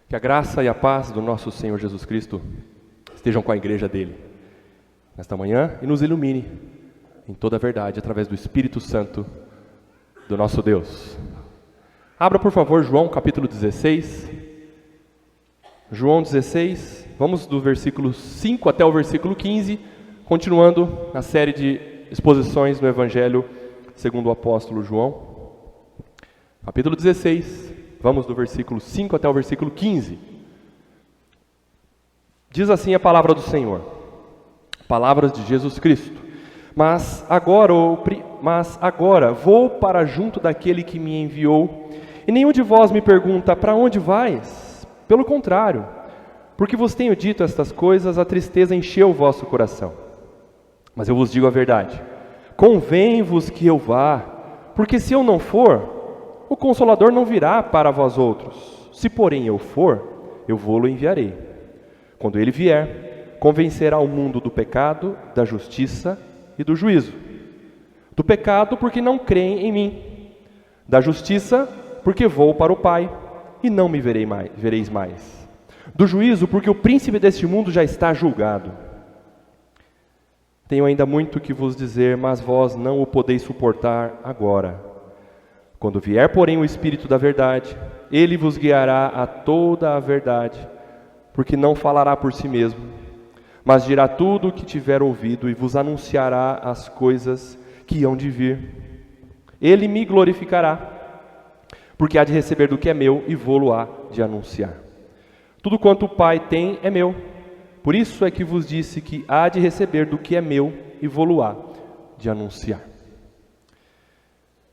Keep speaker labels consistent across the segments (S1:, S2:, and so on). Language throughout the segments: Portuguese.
S1: Que a graça e a paz do nosso Senhor Jesus Cristo estejam com a igreja dele nesta manhã e nos ilumine em toda a verdade através do Espírito Santo do nosso Deus. Abra, por favor, João capítulo 16. João 16, vamos do versículo 5 até o versículo 15, continuando na série de exposições no Evangelho segundo o apóstolo João. Capítulo 16. Vamos do versículo 5 até o versículo 15. Diz assim a palavra do Senhor, palavras de Jesus Cristo. Mas agora vou para junto daquele que me enviou, e nenhum de vós me pergunta, para onde vais? Pelo contrário, porque vos tenho dito estas coisas, a tristeza encheu o vosso coração. Mas eu vos digo a verdade, convém-vos que eu vá, porque se eu não for, o Consolador não virá para vós outros. Se porém eu for, eu vou-lo enviarei. Quando ele vier, convencerá o mundo do pecado, da justiça e do juízo. Do pecado, porque não creem em mim. Da justiça, porque vou para o Pai, e não me vereis mais. Do juízo, porque o príncipe deste mundo já está julgado. Tenho ainda muito que vos dizer, mas vós não o podeis suportar agora. Quando vier, porém, o Espírito da verdade, ele vos guiará a toda a verdade, porque não falará por si mesmo, mas dirá tudo o que tiver ouvido e vos anunciará as coisas que hão de vir. Ele me glorificará, porque há de receber do que é meu e vou-lo há de anunciar. Tudo quanto o Pai tem é meu, por isso é que vos disse que há de receber do que é meu e vou-lo há de anunciar.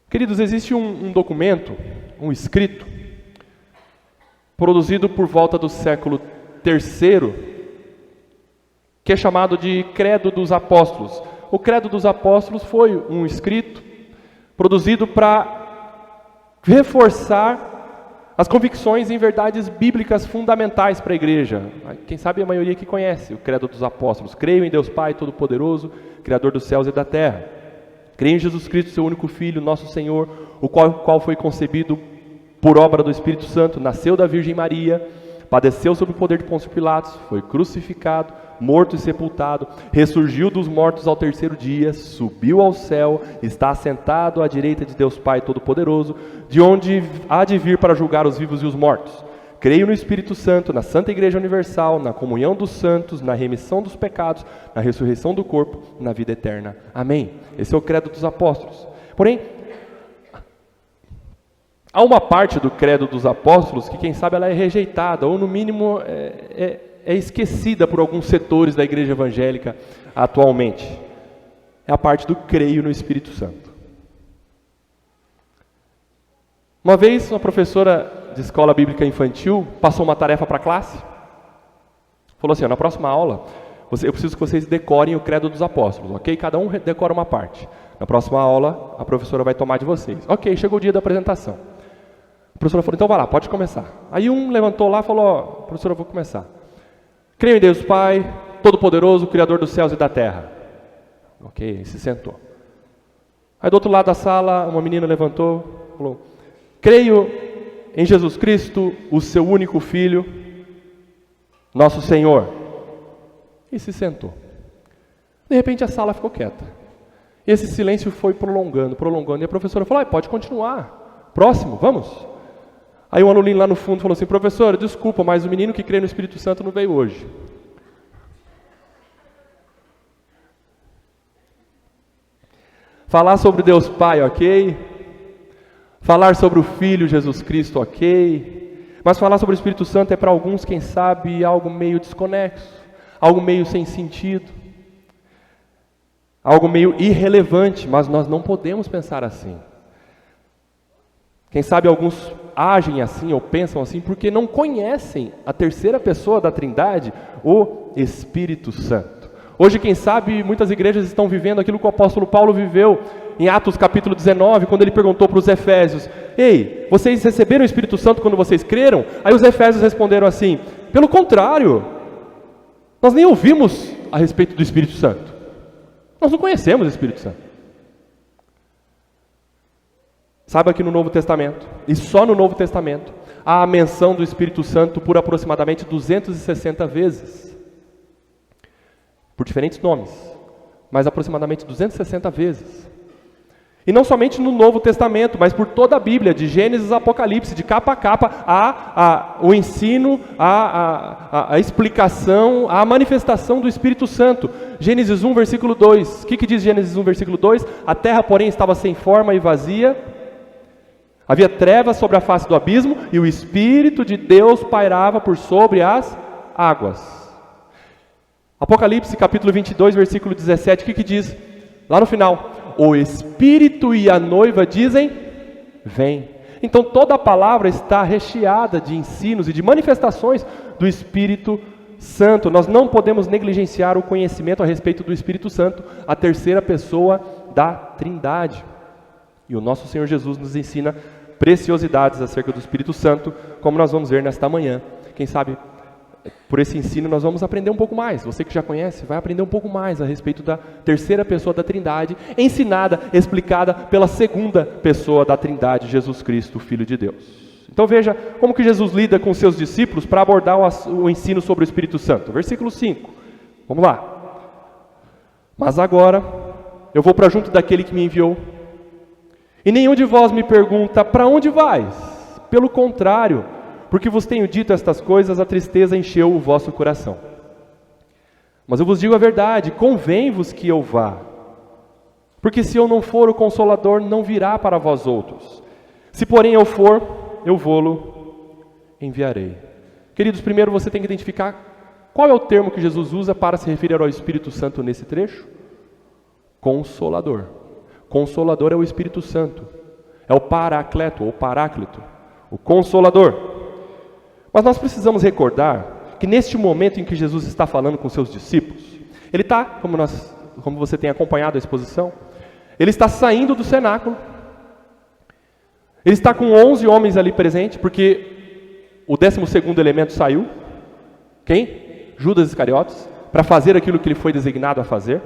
S1: Queridos, existe um documento, um escrito, produzido por volta do século III, que é chamado de Credo dos Apóstolos. O Credo dos Apóstolos foi um escrito produzido para reforçar as convicções em verdades bíblicas fundamentais para a igreja. Quem sabe a maioria que conhece o Credo dos Apóstolos. Creio em Deus Pai Todo-Poderoso, Criador dos céus e da terra. Creio em Jesus Cristo, seu único Filho, nosso Senhor, o qual foi concebido por obra do Espírito Santo, nasceu da Virgem Maria, padeceu sob o poder de Pôncio Pilatos, foi crucificado, morto e sepultado, ressurgiu dos mortos ao terceiro dia, subiu ao céu, está assentado à direita de Deus Pai Todo-Poderoso, de onde há de vir para julgar os vivos e os mortos. Creio no Espírito Santo, na Santa Igreja Universal, na comunhão dos santos, na remissão dos pecados, na ressurreição do corpo, na vida eterna. Amém. Esse é o credo dos apóstolos. Porém, há uma parte do credo dos apóstolos que, quem sabe, ela é rejeitada, ou no mínimo é esquecida por alguns setores da igreja evangélica atualmente. É a parte do creio no Espírito Santo. Uma vez, uma professora de escola bíblica infantil passou uma tarefa para a classe. Falou assim, na próxima aula, eu preciso que vocês decorem o credo dos apóstolos, ok? Cada um decora uma parte. Na próxima aula, a professora vai tomar de vocês. Ok, chegou o dia da apresentação. A professora falou, então vai lá, pode começar. Aí um levantou lá e falou, professora, eu vou começar. Creio em Deus Pai, Todo-Poderoso, Criador dos céus e da terra. Ok, se sentou. Aí do outro lado da sala, uma menina levantou e falou, creio em Jesus Cristo, o seu único Filho, nosso Senhor. E se sentou. De repente a sala ficou quieta. E esse silêncio foi prolongando. E a professora falou, pode continuar. Próximo, vamos. Aí um aluninho lá no fundo falou assim, professora, desculpa, mas o menino que crê no Espírito Santo não veio hoje. Falar sobre Deus Pai, ok? Falar sobre o Filho Jesus Cristo, ok? Mas falar sobre o Espírito Santo é para alguns, quem sabe, algo meio desconexo, algo meio sem sentido, algo meio irrelevante, mas nós não podemos pensar assim. Quem sabe alguns agem assim ou pensam assim porque não conhecem a terceira pessoa da Trindade, o Espírito Santo. Hoje, quem sabe, muitas igrejas estão vivendo aquilo que o apóstolo Paulo viveu em Atos capítulo 19, quando ele perguntou para os Efésios, ei, vocês receberam o Espírito Santo quando vocês creram? Aí os Efésios responderam assim, pelo contrário, nós nem ouvimos a respeito do Espírito Santo. Nós não conhecemos o Espírito Santo. Saiba que no Novo Testamento, e só no Novo Testamento, há a menção do Espírito Santo por aproximadamente 260 vezes. Por diferentes nomes, mas aproximadamente 260 vezes. E não somente no Novo Testamento, mas por toda a Bíblia, de Gênesis a Apocalipse, de capa a capa, há o ensino, a explicação, a manifestação do Espírito Santo. Gênesis 1, versículo 2. O que diz Gênesis 1, versículo 2? A terra, porém, estava sem forma e vazia. Havia trevas sobre a face do abismo, e o Espírito de Deus pairava por sobre as águas. Apocalipse, capítulo 22, versículo 17. O que diz? Lá no final. O Espírito e a noiva dizem, vem. Então toda a palavra está recheada de ensinos e de manifestações do Espírito Santo. Nós não podemos negligenciar o conhecimento a respeito do Espírito Santo, a terceira pessoa da Trindade. E o nosso Senhor Jesus nos ensina preciosidades acerca do Espírito Santo, como nós vamos ver nesta manhã. Quem sabe, por esse ensino nós vamos aprender um pouco mais. Você que já conhece, vai aprender um pouco mais a respeito da terceira pessoa da Trindade, ensinada, explicada pela segunda pessoa da Trindade, Jesus Cristo, Filho de Deus. Então veja como que Jesus lida com seus discípulos para abordar o ensino sobre o Espírito Santo. Versículo 5, vamos lá. Mas agora, eu vou para junto daquele que me enviou, e nenhum de vós me pergunta, para onde vais? Pelo contrário, porque vos tenho dito estas coisas, a tristeza encheu o vosso coração. Mas eu vos digo a verdade, convém-vos que eu vá. Porque se eu não for, o Consolador não virá para vós outros. Se porém eu for, eu vou-lo enviarei. Queridos, primeiro você tem que identificar qual é o termo que Jesus usa para se referir ao Espírito Santo nesse trecho? Consolador. Consolador é o Espírito Santo. É o Paracleto ou Paráclito, o Consolador. Mas nós precisamos recordar que neste momento em que Jesus está falando com seus discípulos, ele está, como você tem acompanhado a exposição, ele está saindo do cenáculo, ele está com 11 homens ali presentes, porque o 12º elemento saiu, quem? Judas Iscariotes, para fazer aquilo que ele foi designado a fazer.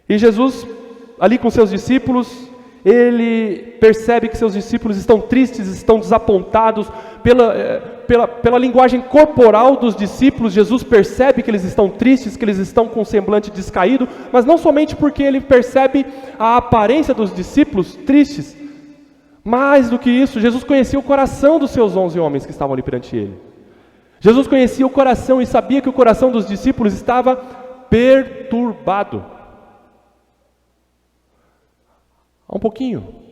S1: E Jesus, ali com seus discípulos, ele percebe que seus discípulos estão tristes, estão desapontados. Pela linguagem corporal dos discípulos, Jesus percebe que eles estão tristes, que eles estão com um semblante descaído, mas não somente porque ele percebe a aparência dos discípulos tristes. Mais do que isso, Jesus conhecia o coração dos seus 11 homens que estavam ali perante ele. Jesus conhecia o coração e sabia que o coração dos discípulos estava perturbado.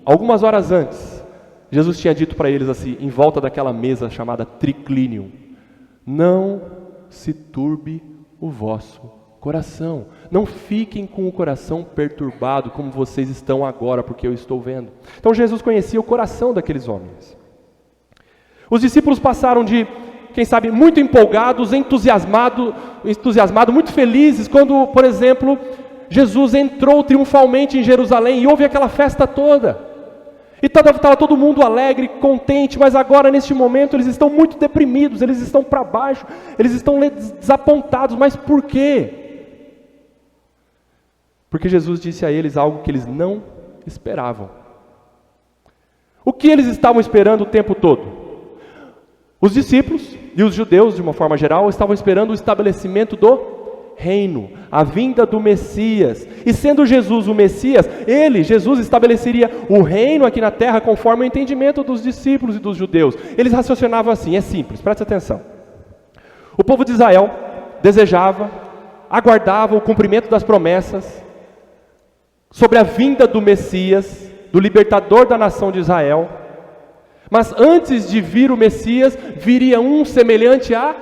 S1: Algumas horas antes, Jesus tinha dito para eles assim, em volta daquela mesa chamada triclínio: não se turbe o vosso coração, não fiquem com o coração perturbado como vocês estão agora, porque eu estou vendo. Então Jesus conhecia o coração daqueles homens. Os discípulos passaram de, quem sabe, muito empolgados, entusiasmados, muito felizes, quando, por exemplo, Jesus entrou triunfalmente em Jerusalém e houve aquela festa toda. E estava todo mundo alegre, contente, mas agora neste momento eles estão muito deprimidos, eles estão para baixo, eles estão desapontados. Mas por quê? Porque Jesus disse a eles algo que eles não esperavam. O que eles estavam esperando o tempo todo? Os discípulos e os judeus, de uma forma geral, estavam esperando o estabelecimento do reino, a vinda do Messias. E sendo Jesus o Messias, Jesus estabeleceria o reino aqui na terra conforme o entendimento dos discípulos e dos judeus. Eles raciocinavam assim, é simples, preste atenção. O povo de Israel desejava, aguardava o cumprimento das promessas sobre a vinda do Messias, do libertador da nação de Israel. Mas antes de vir o Messias, viria um semelhante a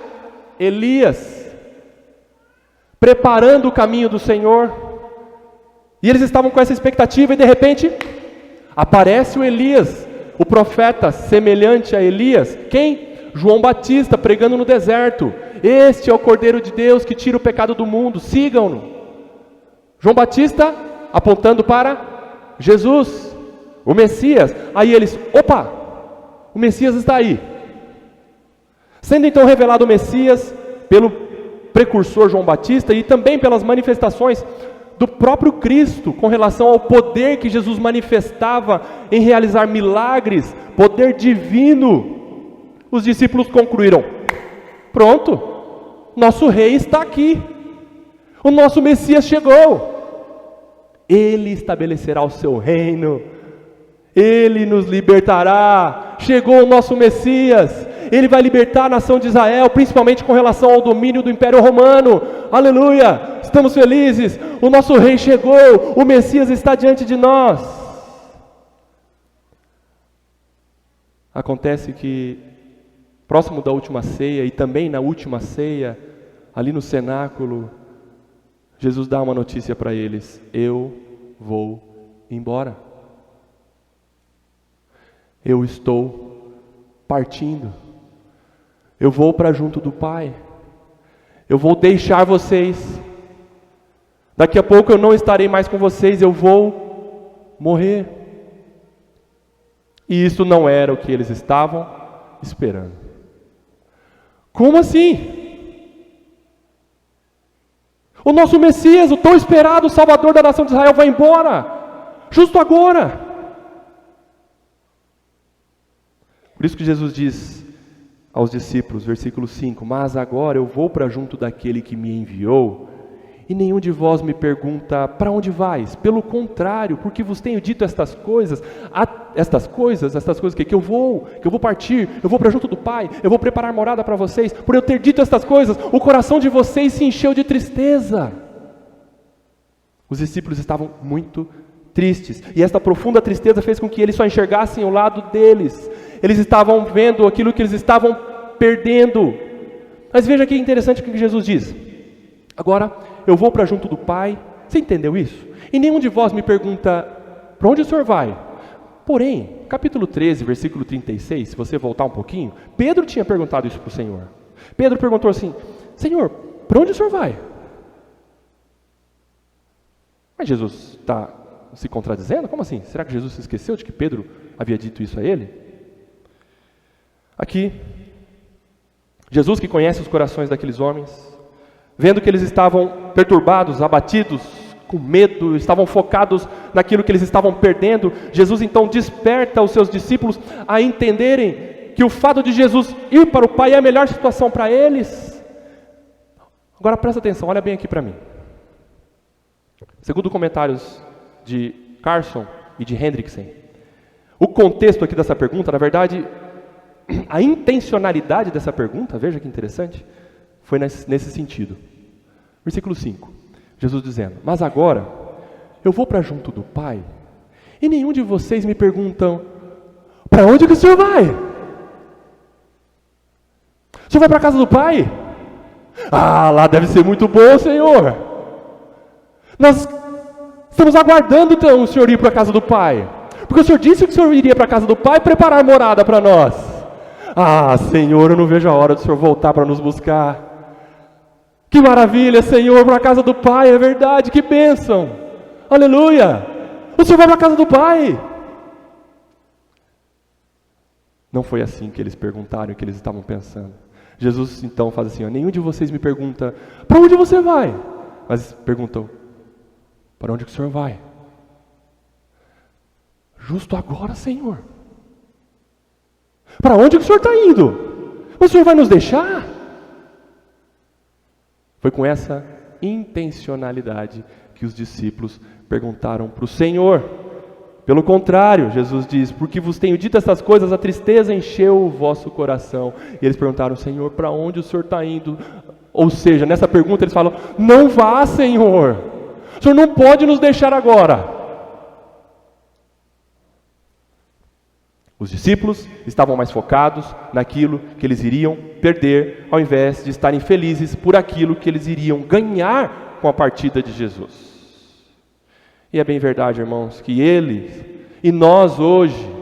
S1: Elias, preparando o caminho do Senhor. E eles estavam com essa expectativa e de repente aparece o Elias, o profeta semelhante a Elias. Quem? João Batista, pregando no deserto: este é o Cordeiro de Deus que tira o pecado do mundo, sigam-no. João Batista apontando para Jesus, o Messias. Aí eles, opa, o Messias está aí. Sendo então revelado o Messias pelo precursor João Batista e também pelas manifestações do próprio Cristo com relação ao poder que Jesus manifestava em realizar milagres, poder divino. Os discípulos concluíram: pronto, nosso rei está aqui, o nosso Messias chegou, ele estabelecerá o seu reino, ele nos libertará, chegou o nosso Messias, ele vai libertar a nação de Israel, principalmente com relação ao domínio do Império Romano. Aleluia, estamos felizes, o nosso rei chegou, o Messias está diante de nós. Acontece que, próximo da última ceia, e também na última ceia, ali no cenáculo, Jesus dá uma notícia para eles: eu vou embora. Eu estou partindo. Eu vou para junto do Pai. Eu vou deixar vocês. Daqui a pouco eu não estarei mais com vocês, eu vou morrer. E isso não era o que eles estavam esperando. Como assim? O nosso Messias, o tão esperado Salvador da nação de Israel, vai embora, justo agora. Por isso que Jesus diz aos discípulos, versículo 5: mas agora eu vou para junto daquele que me enviou, e nenhum de vós me pergunta: para onde vais? Pelo contrário, porque vos tenho dito estas coisas que eu vou partir, eu vou para junto do Pai, eu vou preparar morada para vocês. Por eu ter dito estas coisas, o coração de vocês se encheu de tristeza. Os discípulos estavam muito tristes, e esta profunda tristeza fez com que eles só enxergassem o lado deles. Eles estavam vendo aquilo que eles estavam perdendo. Mas veja que interessante o que Jesus diz: agora eu vou para junto do Pai. Você entendeu isso? E nenhum de vós me pergunta: para onde o Senhor vai? Porém, capítulo 13, versículo 36, se você voltar um pouquinho, Pedro tinha perguntado isso para o Senhor. Pedro perguntou assim: Senhor, para onde o Senhor vai? Mas Jesus está se contradizendo? Como assim? Será que Jesus se esqueceu de que Pedro havia dito isso a ele? Aqui, Jesus, que conhece os corações daqueles homens, vendo que eles estavam perturbados, abatidos, com medo, estavam focados naquilo que eles estavam perdendo, Jesus então desperta os seus discípulos a entenderem que o fato de Jesus ir para o Pai é a melhor situação para eles. Agora presta atenção, olha bem aqui para mim. Segundo comentários de Carson e de Hendrickson, o contexto aqui dessa pergunta, na verdade, a intencionalidade dessa pergunta, veja que interessante, foi nesse sentido. Versículo 5, Jesus dizendo: mas agora eu vou para junto do Pai, e nenhum de vocês me perguntam: para onde que o Senhor vai? O Senhor vai para a casa do Pai? Ah, lá deve ser muito bom, Senhor. Nós estamos aguardando então o Senhor ir para a casa do Pai, porque o Senhor disse que o Senhor iria para a casa do Pai preparar morada para nós. Ah, Senhor, eu não vejo a hora do Senhor voltar para nos buscar. Que maravilha, Senhor, para a casa do Pai, é verdade, que bênção. Aleluia, o Senhor vai para a casa do Pai. Não foi assim que eles perguntaram, que eles estavam pensando. Jesus então faz assim: nenhum de vocês me pergunta: para onde você vai? Mas perguntam: para onde que o Senhor vai? Justo agora, Senhor. Para onde que o Senhor está indo? O Senhor vai nos deixar? Foi com essa intencionalidade que os discípulos perguntaram para o Senhor. Pelo contrário, Jesus diz: porque vos tenho dito essas coisas, a tristeza encheu o vosso coração. E eles perguntaram: Senhor, para onde o Senhor está indo? Ou seja, nessa pergunta eles falam: não vá, Senhor. O Senhor não pode nos deixar agora. Os discípulos estavam mais focados naquilo que eles iriam perder, ao invés de estarem felizes por aquilo que eles iriam ganhar com a partida de Jesus. E é bem verdade, irmãos, que eles e nós hoje,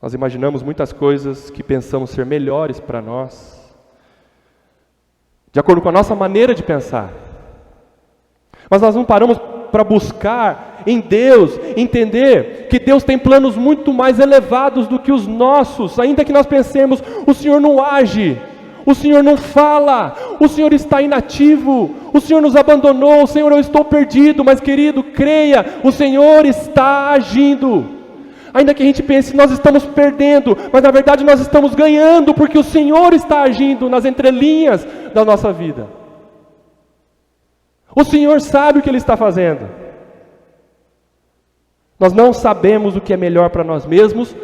S1: nós imaginamos muitas coisas que pensamos ser melhores para nós, de acordo com a nossa maneira de pensar. Mas nós não paramos para buscar em Deus, entender que Deus tem planos muito mais elevados do que os nossos. Ainda que nós pensemos: o Senhor não age, o Senhor não fala, o Senhor está inativo, o Senhor nos abandonou, Senhor, eu estou perdido. Mas querido, creia, o Senhor está agindo. Ainda que a gente pense que nós estamos perdendo, mas na verdade nós estamos ganhando, porque o Senhor está agindo nas entrelinhas da nossa vida. O Senhor sabe o que Ele está fazendo. Nós não sabemos o que é melhor para nós mesmos,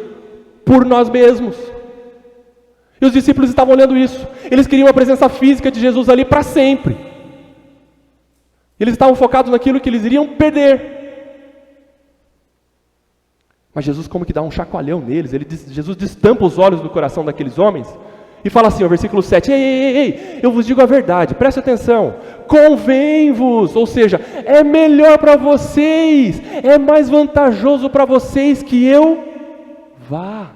S1: por nós mesmos. E os discípulos estavam olhando isso. Eles queriam a presença física de Jesus ali para sempre. Eles estavam focados naquilo que eles iriam perder. Mas Jesus como que dá um chacoalhão neles. Jesus destampa os olhos do coração daqueles homens e fala assim, ó, versículo 7, ei, eu vos digo a verdade, preste atenção, convém-vos, ou seja, é melhor para vocês, é mais vantajoso para vocês que eu vá.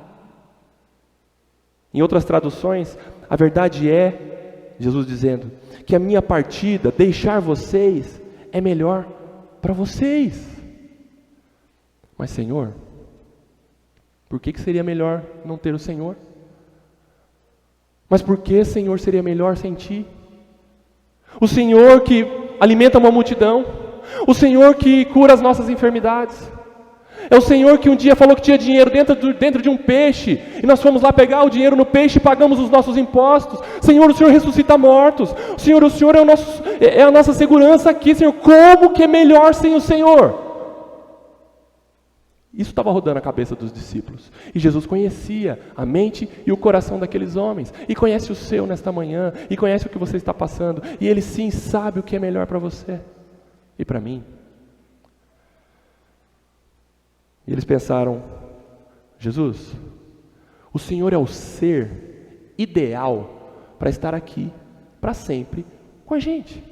S1: Em outras traduções, a verdade é, Jesus dizendo, que a minha partida, deixar vocês, é melhor para vocês. Mas Senhor, por que seria melhor não ter o Senhor? Mas por que, Senhor, seria melhor sem Ti? O Senhor que alimenta uma multidão, o Senhor que cura as nossas enfermidades, é o Senhor que um dia falou que tinha dinheiro dentro de um peixe, e nós fomos lá pegar o dinheiro no peixe e pagamos os nossos impostos. Senhor, o Senhor ressuscita mortos. Senhor, o Senhor é a nossa segurança aqui, Senhor. Como que é melhor sem o Senhor? Isso estava rodando a cabeça dos discípulos. E Jesus conhecia a mente e o coração daqueles homens. E conhece o seu nesta manhã. E conhece o que você está passando. E Ele sim sabe o que é melhor para você e para mim. E eles pensaram, Jesus, o Senhor é o ser ideal para estar aqui, para sempre, com a gente.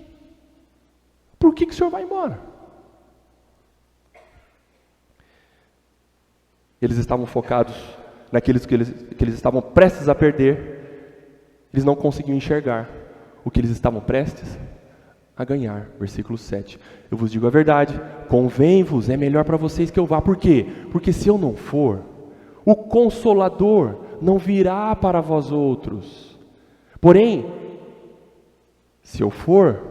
S1: Por que o Senhor vai embora? Eles estavam focados naqueles que eles estavam prestes a perder. Eles não conseguiam enxergar o que eles estavam prestes a ganhar. Versículo 7. Eu vos digo a verdade, convém-vos, é melhor para vocês que eu vá. Por quê? Porque se eu não for, o Consolador não virá para vós outros. Porém, se eu for,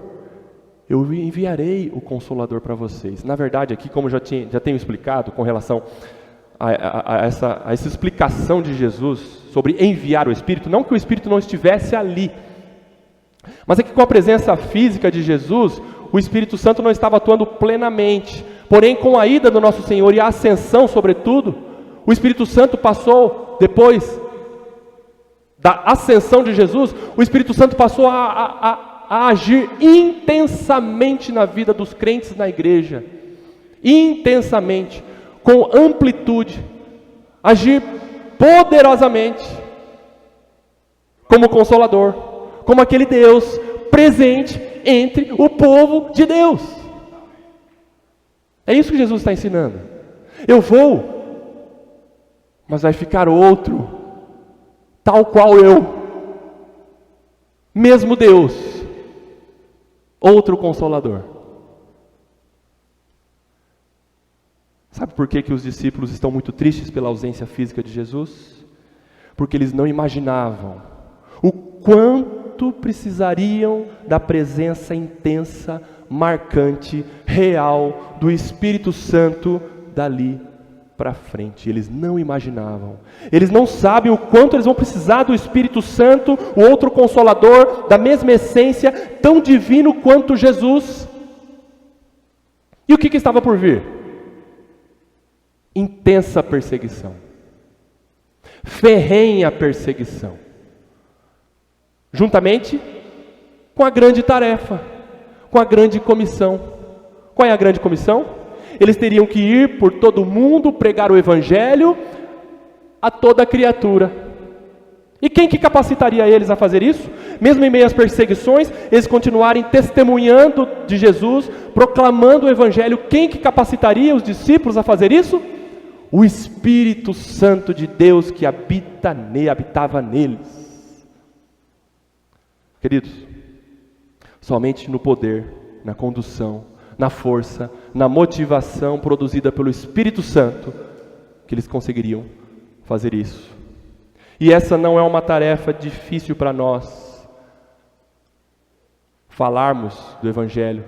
S1: eu enviarei o Consolador para vocês. Na verdade, aqui, como já tenho explicado com relação a essa explicação de Jesus sobre enviar o Espírito, não que o Espírito não estivesse ali, mas é que com a presença física de Jesus, o Espírito Santo não estava atuando plenamente. Porém, com a ida do nosso Senhor e a ascensão, sobretudo, o Espírito Santo passou, depois da ascensão de Jesus, o Espírito Santo passou a agir intensamente na vida dos crentes na igreja. Intensamente, com amplitude, agir poderosamente, como Consolador, como aquele Deus presente entre o povo de Deus. É isso que Jesus está ensinando. Eu vou, mas vai ficar outro, tal qual eu, mesmo Deus, outro Consolador. Sabe por que os discípulos estão muito tristes pela ausência física de Jesus? Porque eles não imaginavam o quanto precisariam da presença intensa, marcante, real do Espírito Santo dali para frente. Eles não imaginavam. Eles não sabem o quanto eles vão precisar do Espírito Santo, o outro Consolador, da mesma essência, tão divino quanto Jesus. E o que estava por vir? Intensa perseguição. Ferrenha perseguição. Juntamente com a grande tarefa, com a grande comissão. Qual é a grande comissão? Eles teriam que ir por todo mundo, pregar o Evangelho a toda criatura. E quem que capacitaria eles a fazer isso? Mesmo em meio às perseguições, eles continuarem testemunhando de Jesus, proclamando o Evangelho. Quem que capacitaria os discípulos a fazer isso? O Espírito Santo de Deus que habitava neles. Queridos, somente no poder, na condução, na força, na motivação produzida pelo Espírito Santo, que eles conseguiriam fazer isso. E essa não é uma tarefa difícil para nós, falarmos do Evangelho,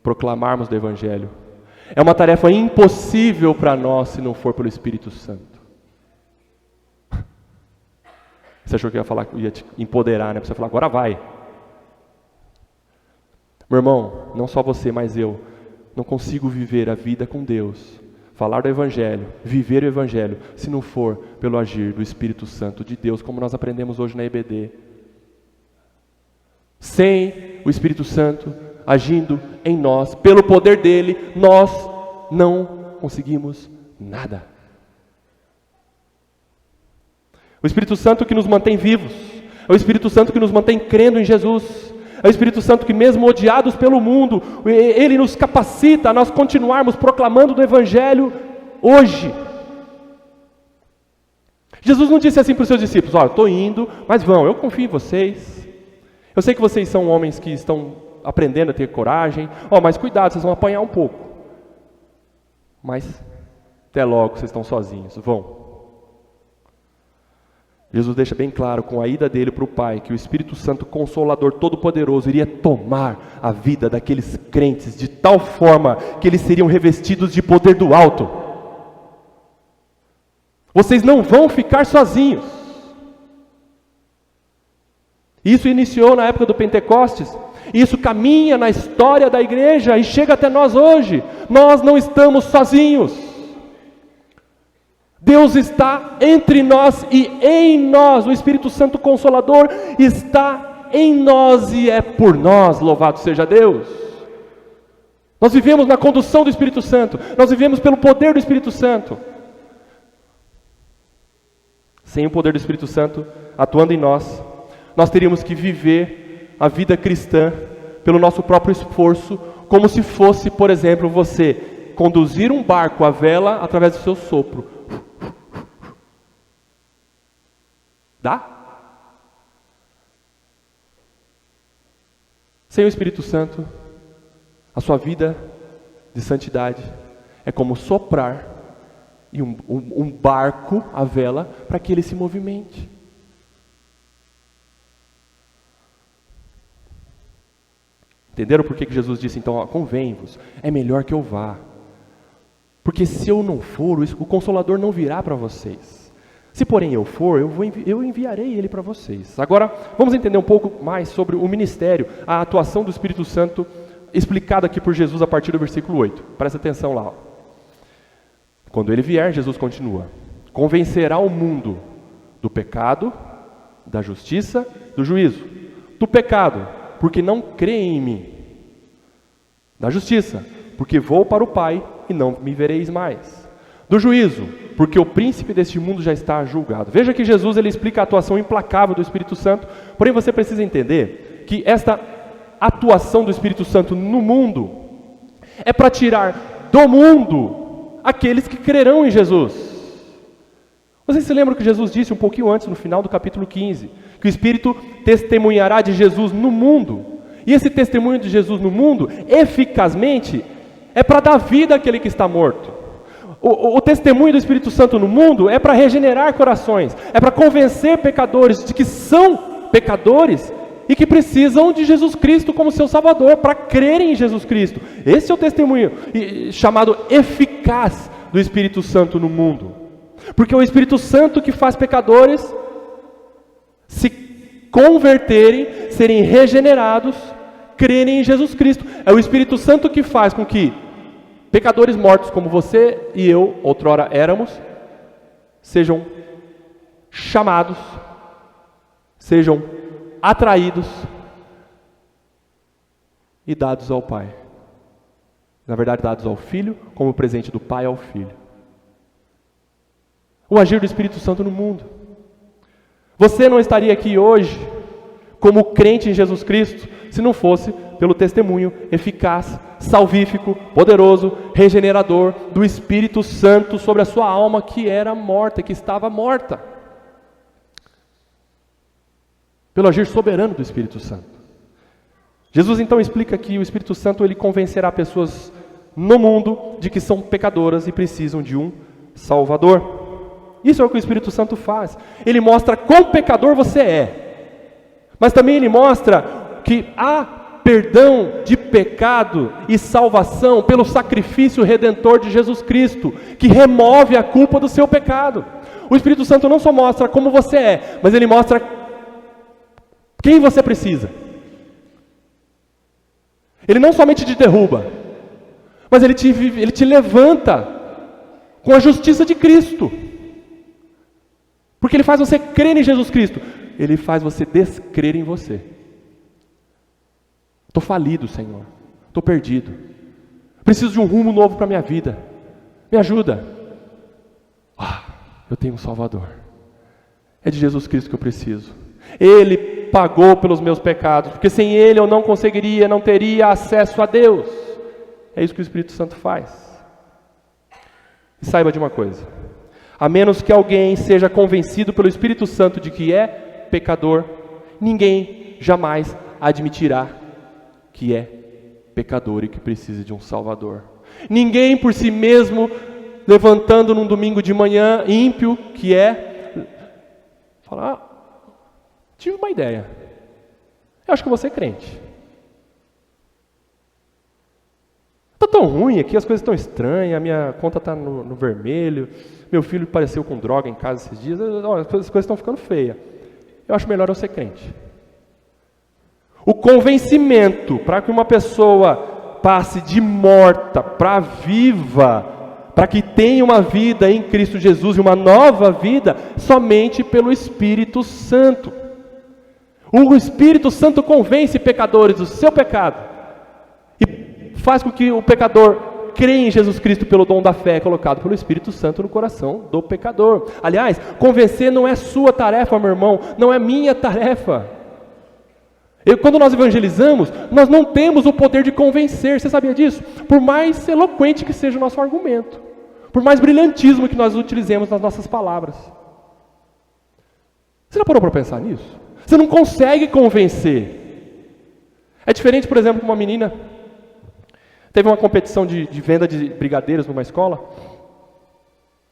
S1: proclamarmos do Evangelho. É uma tarefa impossível para nós se não for pelo Espírito Santo. Você achou que ia te empoderar, né? Pra você falar, agora vai. Meu irmão, não só você, mas eu, não consigo viver a vida com Deus, falar do Evangelho, viver o Evangelho, se não for pelo agir do Espírito Santo de Deus, como nós aprendemos hoje na EBD. Sem o Espírito Santo agindo em nós, pelo poder dele, nós não conseguimos nada. O Espírito Santo que nos mantém vivos, é o Espírito Santo que nos mantém crendo em Jesus, é o Espírito Santo que mesmo odiados pelo mundo, ele nos capacita a nós continuarmos proclamando do Evangelho hoje. Jesus não disse assim para os seus discípulos, olha, estou indo, mas vão, eu confio em vocês, eu sei que vocês são homens que estão aprendendo a ter coragem, mas cuidado, vocês vão apanhar um pouco, mas até logo, vocês estão sozinhos, vão. Jesus deixa bem claro, com a ida dele para o Pai, que o Espírito Santo Consolador Todo-Poderoso iria tomar a vida daqueles crentes de tal forma que eles seriam revestidos de poder do alto. Vocês não vão ficar sozinhos. Isso iniciou na época do Pentecostes, isso caminha na história da igreja e chega até nós hoje. Nós não estamos sozinhos. Deus está entre nós e em nós, o Espírito Santo Consolador está em nós e é por nós, louvado seja Deus. Nós vivemos na condução do Espírito Santo, nós vivemos pelo poder do Espírito Santo. Sem o poder do Espírito Santo atuando em nós, nós teríamos que viver a vida cristã pelo nosso próprio esforço, como se fosse, por exemplo, você conduzir um barco à vela através do seu sopro. Dá? Sem o Espírito Santo, a sua vida de santidade é como soprar em um barco à vela para que ele se movimente. Entenderam por que Jesus disse, então, convém-vos, é melhor que eu vá. Porque se eu não for, o Consolador não virá para vocês. Se porém eu for, eu enviarei ele para vocês. Agora, vamos entender um pouco mais sobre o ministério, a atuação do Espírito Santo, explicada aqui por Jesus a partir do versículo 8. Presta atenção lá. Quando ele vier, Jesus continua. Convencerá o mundo do pecado, da justiça, do juízo. Do pecado, porque não creem em mim. Da justiça, porque vou para o Pai e não me vereis mais. Do juízo, porque o príncipe deste mundo já está julgado. Veja que Jesus ele explica a atuação implacável do Espírito Santo, porém você precisa entender que esta atuação do Espírito Santo no mundo é para tirar do mundo aqueles que crerão em Jesus. Vocês se lembram que Jesus disse um pouquinho antes, no final do capítulo 15, que o Espírito testemunhará de Jesus no mundo, e esse testemunho de Jesus no mundo, eficazmente, é para dar vida àquele que está morto. O testemunho do Espírito Santo no mundo é para regenerar corações, é para convencer pecadores de que são pecadores e que precisam de Jesus Cristo como seu Salvador, para crerem em Jesus Cristo. Esse é o testemunho chamado eficaz do Espírito Santo no mundo. Porque é o Espírito Santo que faz pecadores se converterem, serem regenerados, crerem em Jesus Cristo. É o Espírito Santo que faz com que pecadores mortos como você e eu, outrora éramos, sejam chamados, sejam atraídos e dados ao Pai. Na verdade, dados ao Filho, como presente do Pai ao Filho. O agir do Espírito Santo no mundo. Você não estaria aqui hoje como crente em Jesus Cristo se não fosse pelo testemunho eficaz, salvífico, poderoso, regenerador do Espírito Santo sobre a sua alma que era morta, que estava morta. Pelo agir soberano do Espírito Santo. Jesus então explica que o Espírito Santo ele convencerá pessoas no mundo de que são pecadoras e precisam de um Salvador. Isso é o que o Espírito Santo faz. Ele mostra quão pecador você é, mas também ele mostra que há perdão de pecado e salvação pelo sacrifício redentor de Jesus Cristo, que remove a culpa do seu pecado. O Espírito Santo não só mostra como você é, mas ele mostra quem você precisa. Ele não somente te derruba, mas ele te levanta com a justiça de Cristo. Porque ele faz você crer em Jesus Cristo. Ele faz você descrer em você. Estou falido, Senhor. Estou perdido. Preciso de um rumo novo para a minha vida. Me ajuda. Eu tenho um Salvador. É de Jesus Cristo que eu preciso. Ele pagou pelos meus pecados, porque sem Ele eu não conseguiria, não teria acesso a Deus. É isso que o Espírito Santo faz. E saiba de uma coisa: a menos que alguém seja convencido pelo Espírito Santo de que é pecador, ninguém jamais admitirá que é pecador e que precisa de um Salvador. Ninguém por si mesmo, levantando num domingo de manhã, ímpio que fala: tive uma ideia, eu acho que eu vou ser crente. Está tão ruim aqui, as coisas estão estranhas, a minha conta está no vermelho, meu filho apareceu com droga em casa esses dias, as coisas estão ficando feias. Eu acho melhor eu ser crente. O convencimento para que uma pessoa passe de morta para viva, para que tenha uma vida em Cristo Jesus e uma nova vida, somente pelo Espírito Santo. O Espírito Santo convence pecadores do seu pecado e faz com que o pecador creia em Jesus Cristo pelo dom da fé colocado pelo Espírito Santo no coração do pecador. Aliás, convencer não é sua tarefa, meu irmão, não é minha tarefa. Quando nós evangelizamos, nós não temos o poder de convencer, você sabia disso? Por mais eloquente que seja o nosso argumento, por mais brilhantismo que nós utilizemos nas nossas palavras. Você já parou para pensar nisso? Você não consegue convencer. É diferente, por exemplo, uma menina teve uma competição de venda de brigadeiros numa escola.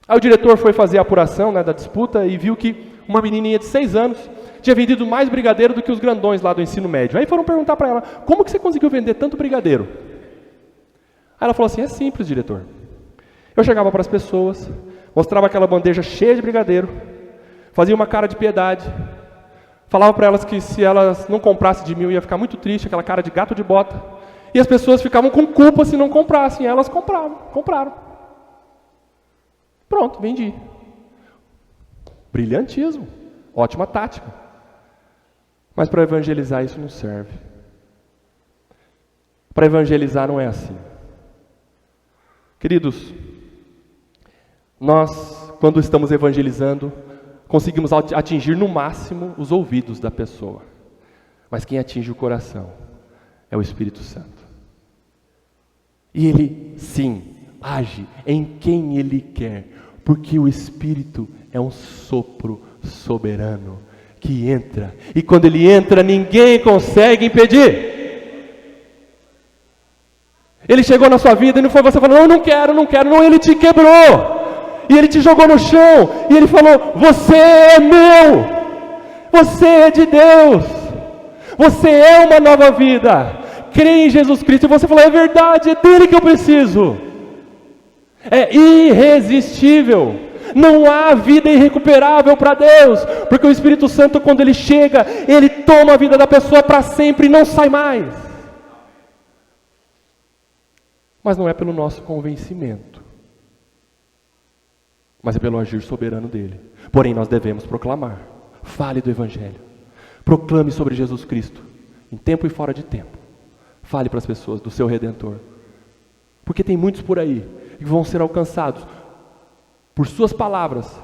S1: Aí o diretor foi fazer a apuração, da disputa e viu que uma menininha de 6 anos tinha vendido mais brigadeiro do que os grandões lá do ensino médio. Aí foram perguntar para ela: como que você conseguiu vender tanto brigadeiro? Aí ela falou assim: é simples, diretor. Eu chegava para as pessoas, mostrava aquela bandeja cheia de brigadeiro, fazia uma cara de piedade, falava para elas que se elas não comprassem de mim, ia ficar muito triste, aquela cara de gato de bota. E as pessoas ficavam com culpa se não comprassem. Elas compraram. Pronto, vendi. Brilhantismo, ótima tática. Mas para evangelizar isso não serve. Para evangelizar não é assim. Queridos, nós, quando estamos evangelizando, conseguimos atingir no máximo os ouvidos da pessoa. Mas quem atinge o coração é o Espírito Santo. E Ele, sim, age em quem Ele quer, porque o Espírito é um sopro soberano que entra, e quando Ele entra, ninguém consegue impedir. Ele chegou na sua vida e não foi você falando: não quero, não, Ele te quebrou, e Ele te jogou no chão, e Ele falou: você é meu, você é de Deus, você é uma nova vida. Crê em Jesus Cristo. E você falou: é verdade, é dele que eu preciso. É irresistível. Não há vida irrecuperável para Deus, porque o Espírito Santo, quando Ele chega, Ele toma a vida da pessoa para sempre e não sai mais. Mas não é pelo nosso convencimento, mas é pelo agir soberano dEle. Porém, nós devemos proclamar. Fale do Evangelho. Proclame sobre Jesus Cristo, em tempo e fora de tempo. Fale para as pessoas do seu Redentor. Porque tem muitos por aí que vão ser alcançados por suas palavras.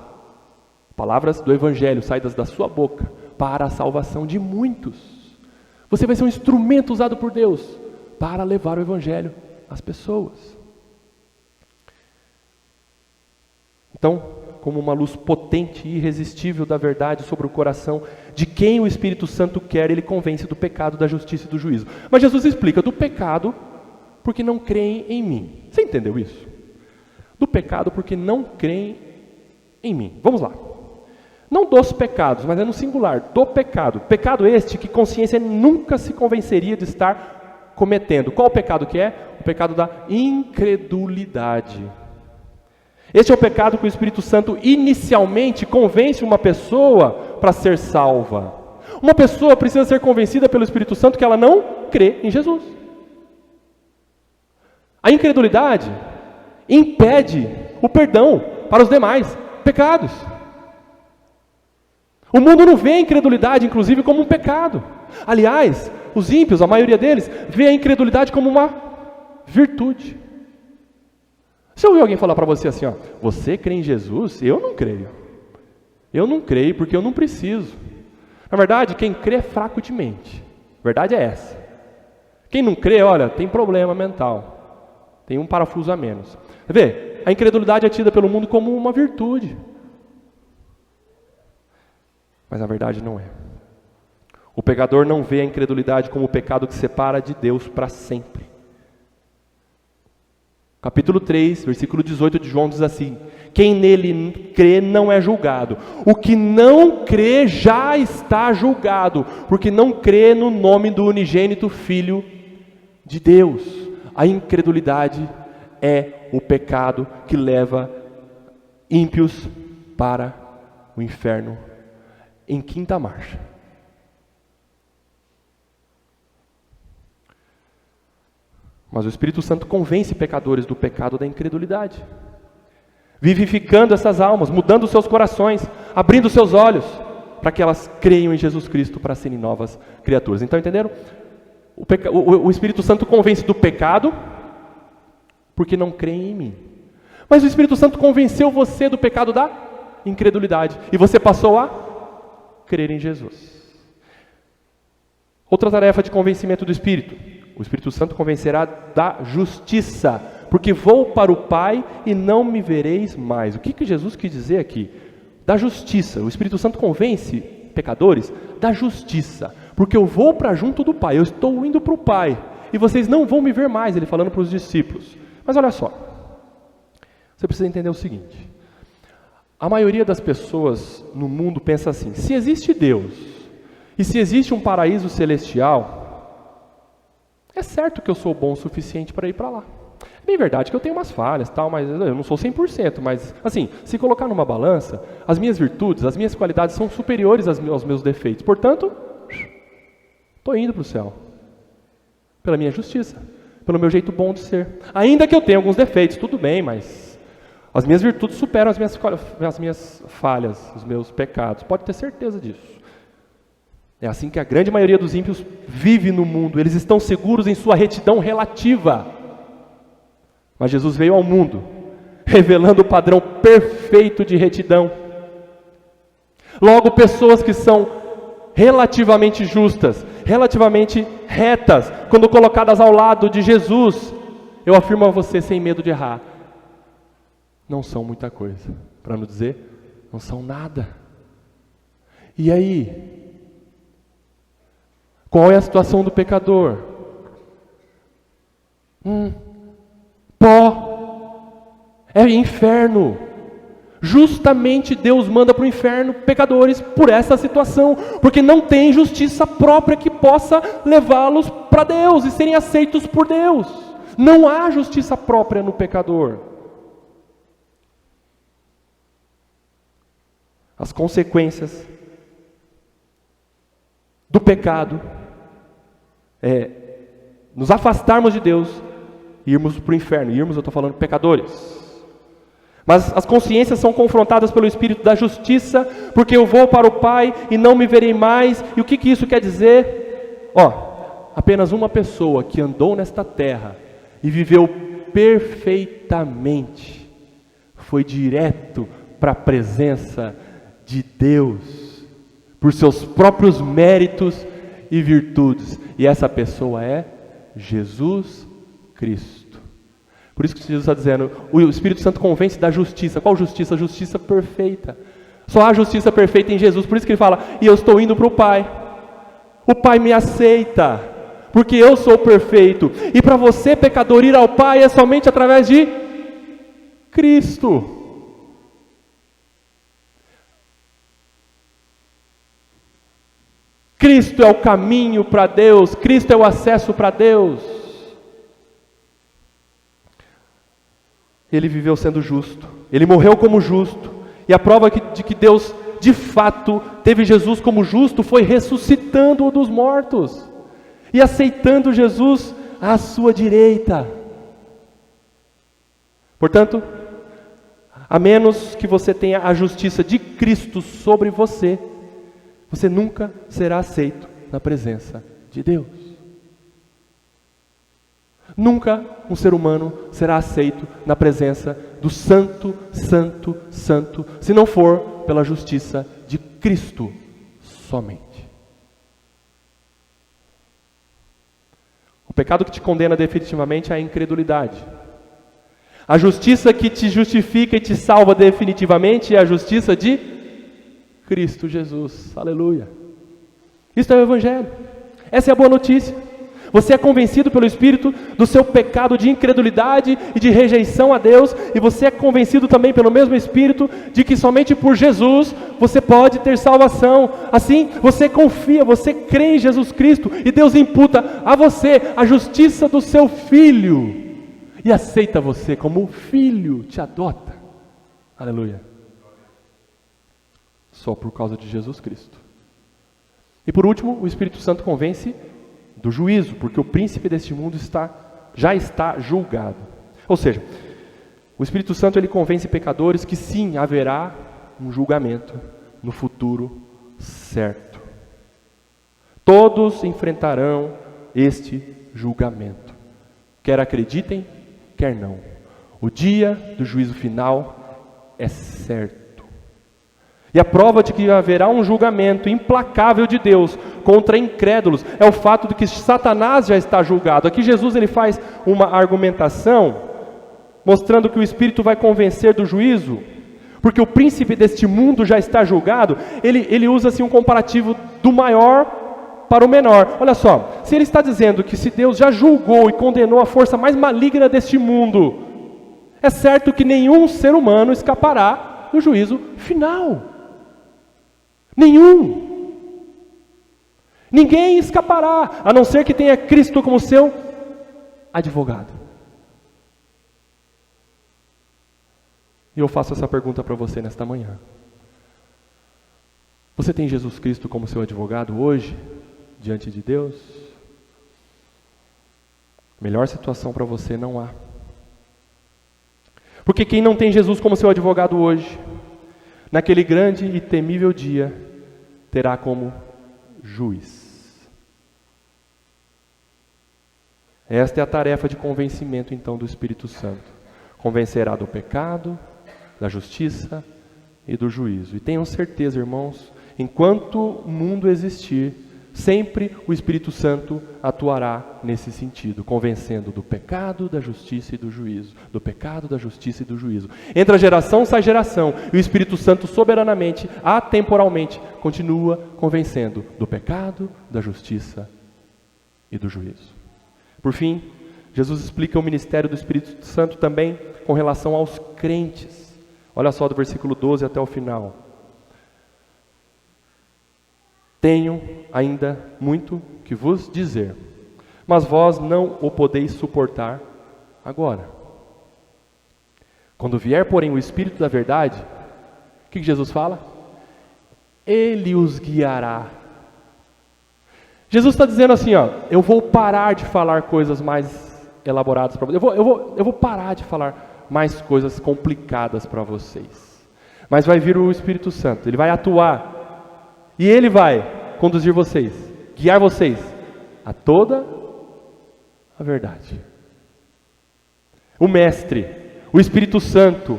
S1: Palavras do Evangelho saídas da sua boca para a salvação de muitos. Você vai ser um instrumento usado por Deus para levar o Evangelho às pessoas. Então, como uma luz potente e irresistível da verdade sobre o coração de quem o Espírito Santo quer, Ele convence do pecado, da justiça e do juízo. Mas Jesus explica: do pecado porque não creem em mim. Você entendeu isso? Do pecado porque não creem em mim. Vamos lá. Não dos pecados, mas é no singular, do pecado. Pecado este que consciência nunca se convenceria de estar cometendo. Qual o pecado que é? O pecado da incredulidade. Este é o pecado que o Espírito Santo inicialmente convence uma pessoa para ser salva. Uma pessoa precisa ser convencida pelo Espírito Santo que ela não crê em Jesus. A incredulidade impede o perdão para os demais pecados. O mundo não vê a incredulidade, inclusive, como um pecado. Aliás, os ímpios, a maioria deles, vê a incredulidade como uma virtude. Se eu ouvir alguém falar para você assim, ó, você crê em Jesus? Eu não creio. Eu não creio porque eu não preciso. Na verdade, quem crê é fraco de mente. A verdade é essa. Quem não crê, olha, tem problema mental. Tem um parafuso a menos. Vê, a incredulidade é tida pelo mundo como uma virtude. Mas na verdade não é. O pecador não vê a incredulidade como o pecado que separa de Deus para sempre. Capítulo 3, versículo 18 de João diz assim: quem nele crê não é julgado. O que não crê já está julgado, porque não crê no nome do unigênito Filho de Deus. A incredulidade é o pecado que leva ímpios para o inferno em quinta marcha. Mas o Espírito Santo convence pecadores do pecado da incredulidade, vivificando essas almas, mudando os seus corações, abrindo os seus olhos, para que elas creiam em Jesus Cristo para serem novas criaturas. Então, entenderam? O Espírito Santo convence do pecado, porque não creem em mim. Mas o Espírito Santo convenceu você do pecado da incredulidade, e você passou a crer em Jesus. Outra tarefa de convencimento do Espírito: o Espírito Santo convencerá da justiça, porque vou para o Pai e não me vereis mais. O que Jesus quis dizer aqui? Da justiça. O Espírito Santo convence pecadores da justiça, porque eu vou para junto do Pai, eu estou indo para o Pai, e vocês não vão me ver mais, ele falando para os discípulos. Mas olha só, você precisa entender o seguinte: a maioria das pessoas no mundo pensa assim: se existe Deus, e se existe um paraíso celestial, é certo que eu sou bom o suficiente para ir para lá. É bem verdade que eu tenho umas falhas, tal, mas eu não sou 100%, mas assim, se colocar numa balança, as minhas virtudes, as minhas qualidades são superiores aos meus defeitos. Portanto, estou indo para o céu, pela minha justiça, pelo meu jeito bom de ser. Ainda que eu tenha alguns defeitos, tudo bem, mas as minhas virtudes superam as minhas falhas, os meus pecados. Pode ter certeza disso. É assim que a grande maioria dos ímpios vive no mundo. Eles estão seguros em sua retidão relativa. Mas Jesus veio ao mundo, revelando o padrão perfeito de retidão. Logo, pessoas que são relativamente justas, relativamente retas, quando colocadas ao lado de Jesus, eu afirmo a você sem medo de errar, não são muita coisa, para não dizer, não são nada. E aí? Qual é a situação do pecador? Pó. É inferno. Justamente Deus manda para o inferno pecadores por essa situação, porque não tem justiça própria que possa levá-los para Deus e serem aceitos por Deus. Não há justiça própria no pecador. As consequências do pecado é nos afastarmos de Deus e irmos para o inferno. Eu estou falando pecadores. Mas as consciências são confrontadas pelo Espírito da justiça, porque eu vou para o Pai e não me verei mais. E o que isso quer dizer? Apenas uma pessoa que andou nesta terra e viveu perfeitamente foi direto para a presença de Deus, por seus próprios méritos e virtudes. E essa pessoa é Jesus Cristo. Por isso que Jesus está dizendo, o Espírito Santo convence da justiça. Qual justiça? A justiça perfeita. Só há justiça perfeita em Jesus. Por isso que ele fala, e eu estou indo para o Pai. O Pai me aceita, porque eu sou perfeito. E para você, pecador, ir ao Pai é somente através de Cristo. Cristo é o caminho para Deus, Cristo é o acesso para Deus. ele viveu sendo justo, ele morreu como justo, e a prova de que Deus de fato teve Jesus como justo foi ressuscitando-o dos mortos e aceitando Jesus à sua direita. Portanto, a menos que você tenha a justiça de Cristo sobre você, você nunca será aceito na presença de Deus. Nunca um ser humano será aceito na presença do Santo, Santo, Santo, se não for pela justiça de Cristo somente. O pecado que te condena definitivamente é a incredulidade. A justiça que te justifica e te salva definitivamente é a justiça de Cristo Jesus. Aleluia. Isso é o Evangelho. Essa é a boa notícia. Você é convencido pelo Espírito do seu pecado de incredulidade e de rejeição a Deus, e você é convencido também pelo mesmo Espírito de que somente por Jesus você pode ter salvação. Assim, você confia, você crê em Jesus Cristo, e Deus imputa a você a justiça do seu Filho, e aceita você como filho, te adota. Aleluia. Só por causa de Jesus Cristo. E por último, o Espírito Santo convence do juízo, porque o príncipe deste mundo já está julgado. Ou seja, o Espírito Santo ele convence pecadores que sim, haverá um julgamento no futuro certo. Todos enfrentarão este julgamento, quer acreditem, quer não. O dia do juízo final é certo. E a prova de que haverá um julgamento implacável de Deus contra incrédulos é o fato de que Satanás já está julgado. Aqui Jesus ele faz uma argumentação mostrando que o Espírito vai convencer do juízo, porque o príncipe deste mundo já está julgado. Ele usa assim um comparativo do maior para o menor. Olha só, se ele está dizendo que se Deus já julgou e condenou a força mais maligna deste mundo, é certo que nenhum ser humano escapará do juízo final. Nenhum. Ninguém escapará, a não ser que tenha Cristo como seu advogado. E eu faço essa pergunta para você nesta manhã. Você tem Jesus Cristo como seu advogado hoje, diante de Deus? Melhor situação para você não há. Porque quem não tem Jesus como seu advogado hoje, naquele grande e temível dia, terá como juiz. Esta é a tarefa de convencimento então do Espírito Santo. Convencerá do pecado, da justiça e do juízo. E tenham certeza, irmãos, enquanto o mundo existir, sempre o Espírito Santo atuará nesse sentido, convencendo do pecado, da justiça e do juízo. Do pecado, da justiça e do juízo. Entra geração, sai geração, e o Espírito Santo soberanamente, atemporalmente, continua convencendo do pecado, da justiça e do juízo. Por fim, Jesus explica o ministério do Espírito Santo também com relação aos crentes. Olha só do versículo 12 até o final. Tenho ainda muito que vos dizer, mas vós não o podeis suportar agora. Quando vier, porém, o Espírito da verdade, o que Jesus fala? Ele os guiará. Jesus está dizendo assim, eu vou parar de falar coisas mais elaboradas para vocês. Eu vou parar de falar mais coisas complicadas para vocês. Mas vai vir o Espírito Santo, ele vai atuar. E ele vai conduzir vocês, guiar vocês a toda a verdade. O Mestre, o Espírito Santo,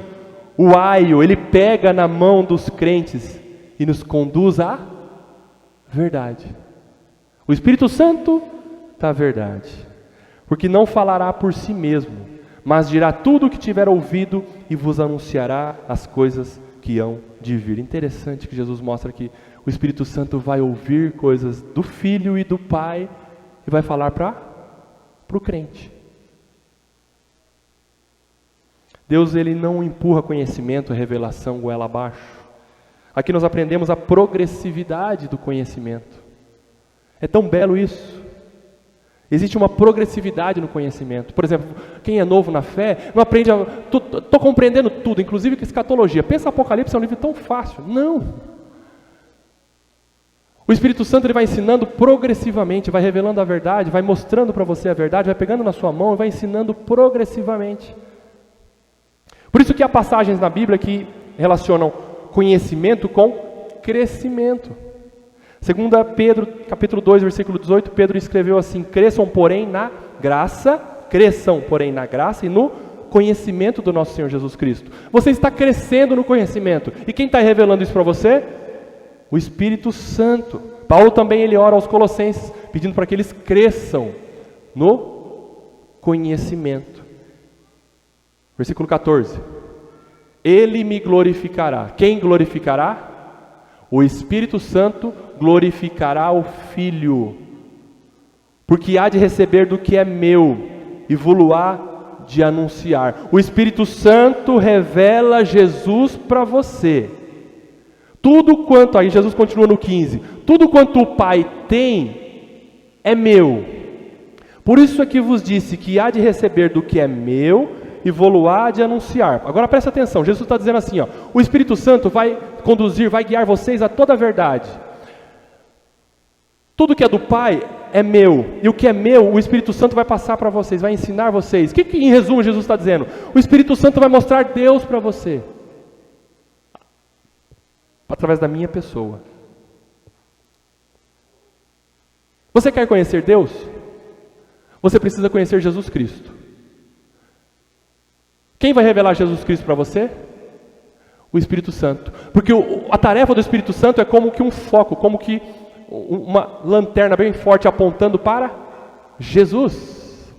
S1: o aio, ele pega na mão dos crentes e nos conduz à verdade. O Espírito Santo da verdade, porque não falará por si mesmo, mas dirá tudo o que tiver ouvido e vos anunciará as coisas que hão de vir. Interessante que Jesus mostra que o Espírito Santo vai ouvir coisas do Filho e do Pai e vai falar para o crente. Deus ele não empurra conhecimento, revelação, goela abaixo. Aqui nós aprendemos a progressividade do conhecimento. É tão belo isso. Existe uma progressividade no conhecimento. Por exemplo, quem é novo na fé, não aprende a... Estou compreendendo tudo, inclusive que escatologia. Pensa Apocalipse é um livro tão fácil. Não. O Espírito Santo ele vai ensinando progressivamente, vai revelando a verdade, vai mostrando para você a verdade, vai pegando na sua mão e vai ensinando progressivamente. Por isso que há passagens na Bíblia que relacionam conhecimento com crescimento. 2 Pedro, capítulo 2, versículo 18, Pedro escreveu assim: cresçam, porém, na graça e no conhecimento do nosso Senhor Jesus Cristo. Você está crescendo no conhecimento. E quem está revelando isso para você? O Espírito Santo. Paulo também ele ora aos Colossenses, pedindo para que eles cresçam no conhecimento. Versículo 14. Ele me glorificará. Quem glorificará? O Espírito Santo glorificará o Filho, porque há de receber do que é meu e vou-lo-á de anunciar. O Espírito Santo revela Jesus para você. Tudo quanto, aí Jesus continua no 15, tudo quanto o Pai tem é meu. Por isso é que vos disse que há de receber do que é meu e vou-lo-á de anunciar. Agora presta atenção, Jesus está dizendo assim, ó, o Espírito Santo vai conduzir, vai guiar vocês a toda a verdade. Tudo que é do Pai é meu, e o que é meu, o Espírito Santo vai passar para vocês, vai ensinar vocês. O que em resumo Jesus está dizendo? O Espírito Santo vai mostrar Deus para você, através da minha pessoa. Você quer conhecer Deus? Você precisa conhecer Jesus Cristo. Quem vai revelar Jesus Cristo para você? O Espírito Santo. Porque a tarefa do Espírito Santo é como que um foco, como que uma lanterna bem forte apontando para Jesus.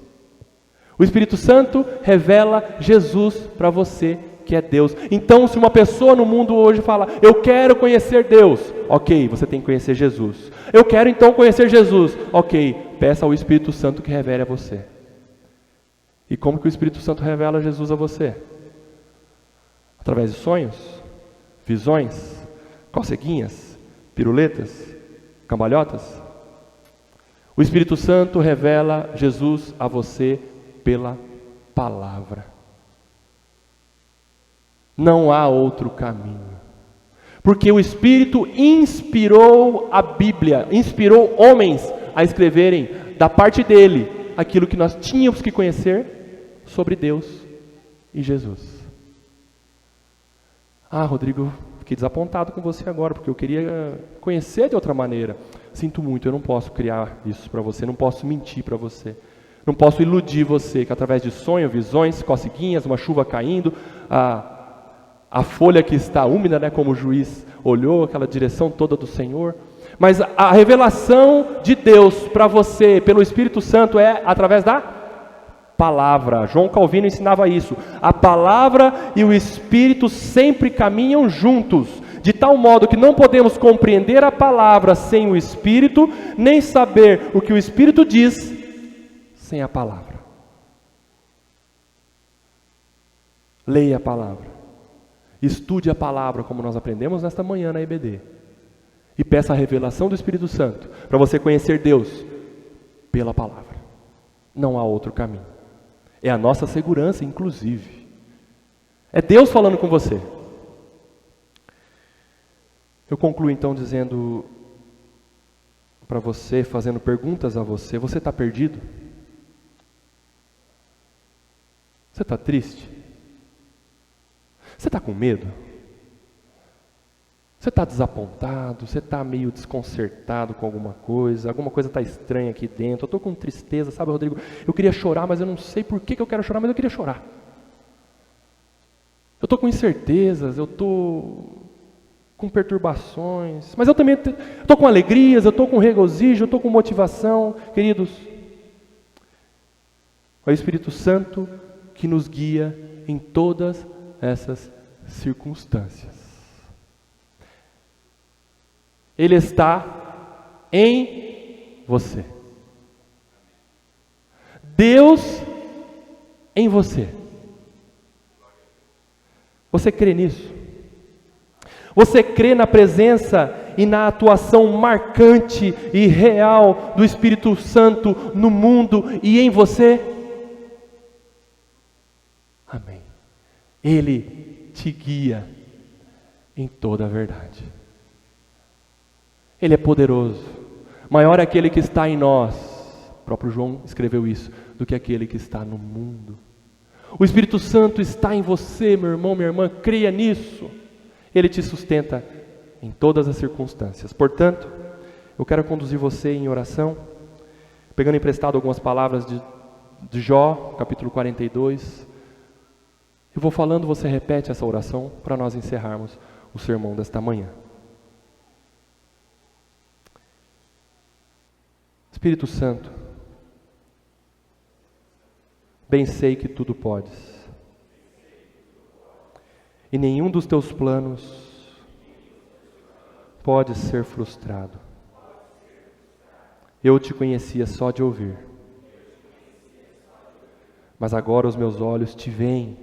S1: O Espírito Santo revela Jesus para você, que é Deus. Então, se uma pessoa no mundo hoje fala, eu quero conhecer Deus, ok, você tem que conhecer Jesus. Eu quero então conhecer Jesus, ok, peça ao Espírito Santo que revele a você. E como que o Espírito Santo revela Jesus a você? Através de sonhos, visões, coceguinhas, piruletas, cambalhotas? O Espírito Santo revela Jesus a você pela palavra. Não há outro caminho. Porque o Espírito inspirou a Bíblia, inspirou homens a escreverem da parte dele aquilo que nós tínhamos que conhecer sobre Deus e Jesus. Ah, Rodrigo, fiquei desapontado com você agora, porque eu queria conhecer de outra maneira. Sinto muito, eu não posso criar isso para você, não posso mentir para você, não posso iludir você, que através de sonho, visões, coceguinhas, uma chuva caindo, a folha que está úmida, né, como o juiz olhou, aquela direção toda do Senhor. Mas a revelação de Deus para você, pelo Espírito Santo, é através da palavra. João Calvino ensinava isso. A palavra e o Espírito sempre caminham juntos, de tal modo que não podemos compreender a palavra sem o Espírito, nem saber o que o Espírito diz sem a palavra. Leia a palavra. Estude a palavra, como nós aprendemos nesta manhã na EBD. E peça a revelação do Espírito Santo, para você conhecer Deus pela palavra. Não há outro caminho. É a nossa segurança, inclusive. É Deus falando com você. Eu concluo então dizendo para você, fazendo perguntas a você: você está perdido? Você está triste? Você está com medo? Você está desapontado? Você está meio desconcertado com alguma coisa está estranha aqui dentro? Eu estou com tristeza, sabe, Rodrigo? Eu queria chorar, mas eu não sei por que eu quero chorar, mas eu queria chorar. Eu estou com incertezas, eu estou com perturbações, mas eu também estou com alegrias, eu estou com regozijo, eu estou com motivação. Queridos, é o Espírito Santo que nos guia em todas essas circunstâncias. Ele está em você. Deus em você. Você crê nisso? Você crê na presença e na atuação marcante e real do Espírito Santo no mundo e em você? Amém. Ele te guia em toda a verdade. Ele é poderoso. Maior é aquele que está em nós, o próprio João escreveu isso, do que aquele que está no mundo. O Espírito Santo está em você, meu irmão, minha irmã, creia nisso. Ele te sustenta em todas as circunstâncias. Portanto, eu quero conduzir você em oração, pegando emprestado algumas palavras de Jó, capítulo 42. Eu vou falando, você repete essa oração para nós encerrarmos o sermão desta manhã. Espírito Santo, bem sei que tudo podes, e nenhum dos teus planos pode ser frustrado. Eu te conhecia só de ouvir, mas agora os meus olhos te veem.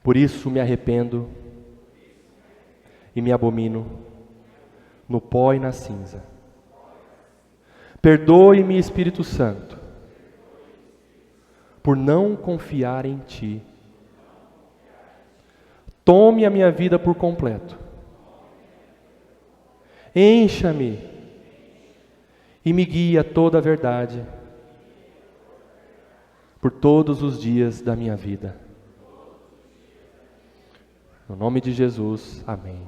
S1: Por isso me arrependo e me abomino no pó e na cinza. Perdoe-me, Espírito Santo, por não confiar em Ti. Tome a minha vida por completo. Encha-me e me guie a toda a verdade por todos os dias da minha vida. No nome de Jesus, amém.